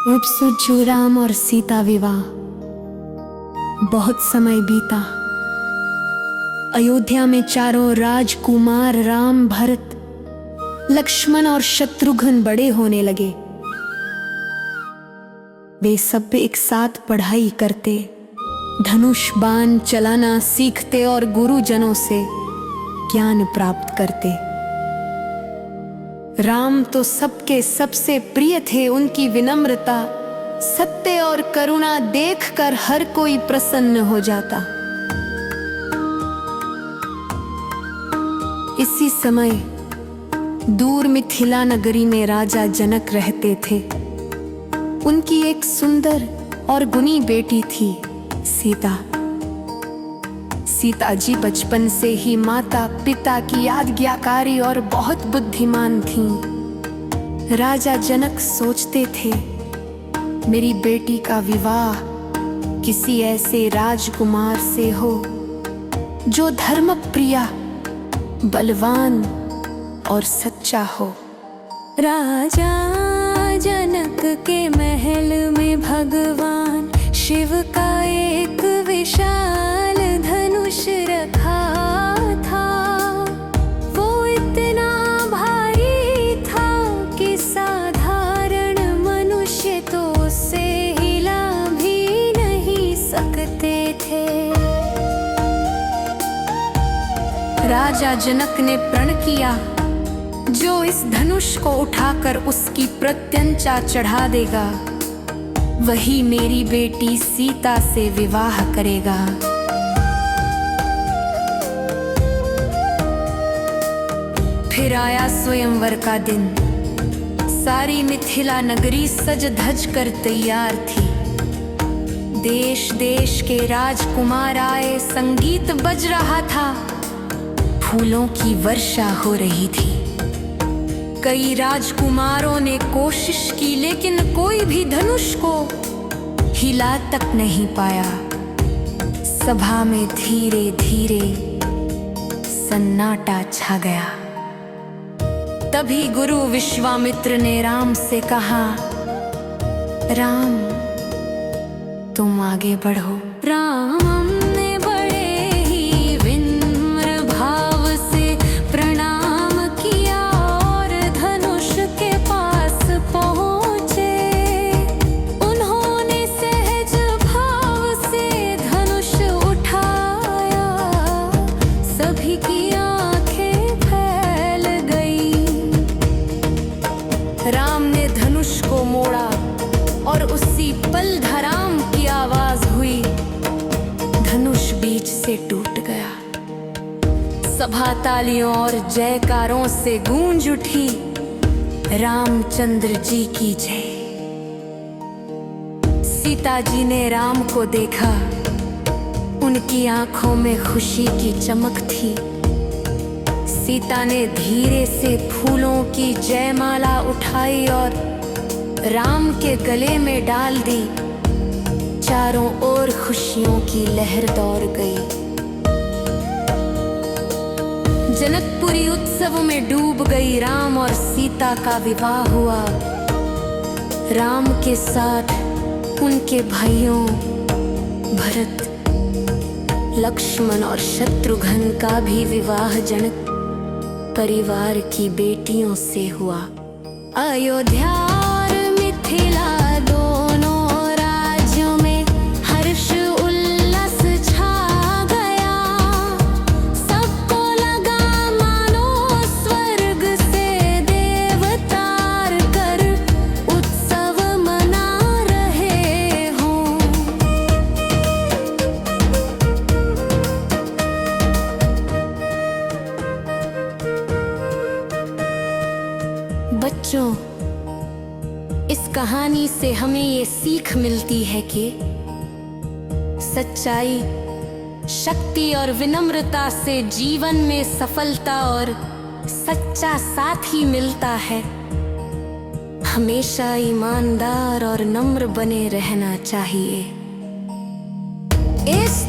अब सुज्जू राम और सीता विवाह। बहुत समय बीता। अयोध्या में चारों राजकुमार राम, भरत, लक्ष्मण और शत्रुघ्न बड़े होने लगे। वे सब एक साथ पढ़ाई करते, धनुष बाण चलाना सीखते और गुरुजनों से ज्ञान प्राप्त करते। राम तो सबके सबसे प्रिय थे। उनकी विनम्रता, सत्य और करुणा देखकर हर कोई प्रसन्न हो जाता। इसी समय दूर मिथिला नगरी में राजा जनक रहते थे। उनकी एक सुंदर और गुणी बेटी थी, सीता। सीता जी बचपन से ही माता पिता की आज्ञाकारी और बहुत बुद्धिमान थीं। राजा जनक सोचते थे, मेरी बेटी का विवाह किसी ऐसे राजकुमार से हो जो धर्मप्रिया, बलवान और सच्चा हो। राजा जनक के महल में भगवान शिव का एक विशाल धनुष रखा था। वो इतना भारी था कि साधारण मनुष्य तो उसे हिला भी नहीं सकते थे। राजा जनक ने प्रण किया, जो इस धनुष को उठाकर उसकी प्रत्यंचा चढ़ा देगा, वही मेरी बेटी सीता से विवाह करेगा। फिर आया स्वयंवर का दिन। सारी मिथिला नगरी सज धज कर तैयार थी। देश देश के राजकुमार आए, संगीत बज रहा था, फूलों की वर्षा हो रही थी। कई राजकुमारों ने कोशिश की, लेकिन कोई भी धनुष को हिला तक नहीं पाया। सभा में धीरे धीरे सन्नाटा छा गया। तभी गुरु विश्वामित्र ने राम से कहा, राम, तुम आगे बढ़ो। राम ने बड़े ही विनम्र भाव से प्रणाम किया और धनुष के पास पहुँचे। उन्होंने सहज भाव से धनुष उठाया। सभी की आंखें फैल गई। राम ने धनुष को मोड़ा और उसी पल धड़ाम की आवाज हुई। धनुष बीच से टूट गया। सभा तालियों और जयकारों से गूंज उठी, रामचंद्र जी की जय। सीता जी ने राम को देखा। उनकी आंखों में खुशी की चमक थी। सीता ने धीरे से फूलों की जयमाला उठाई और राम के गले में डाल दी। चारों ओर खुशियों की लहर दौड़ गई। जनकपुरी उत्सव में डूब गई। राम और सीता का विवाह हुआ। राम के साथ उनके भाइयों भरत, लक्ष्मण और शत्रुघ्न का भी विवाह जनक परिवार की बेटियों से हुआ। अयोध्या और मिथिला दोनों राज्यों में हर्ष उल्लास छा गया। सबको लगा मानो स्वर्ग से देव उतार कर उत्सव मना रहे हों। बच्चों, इस कहानी से हमें ये सीख मिलती है कि सच्चाई, शक्ति और विनम्रता से जीवन में सफलता और सच्चा साथी मिलता है। हमेशा ईमानदार और नम्र बने रहना चाहिए। इस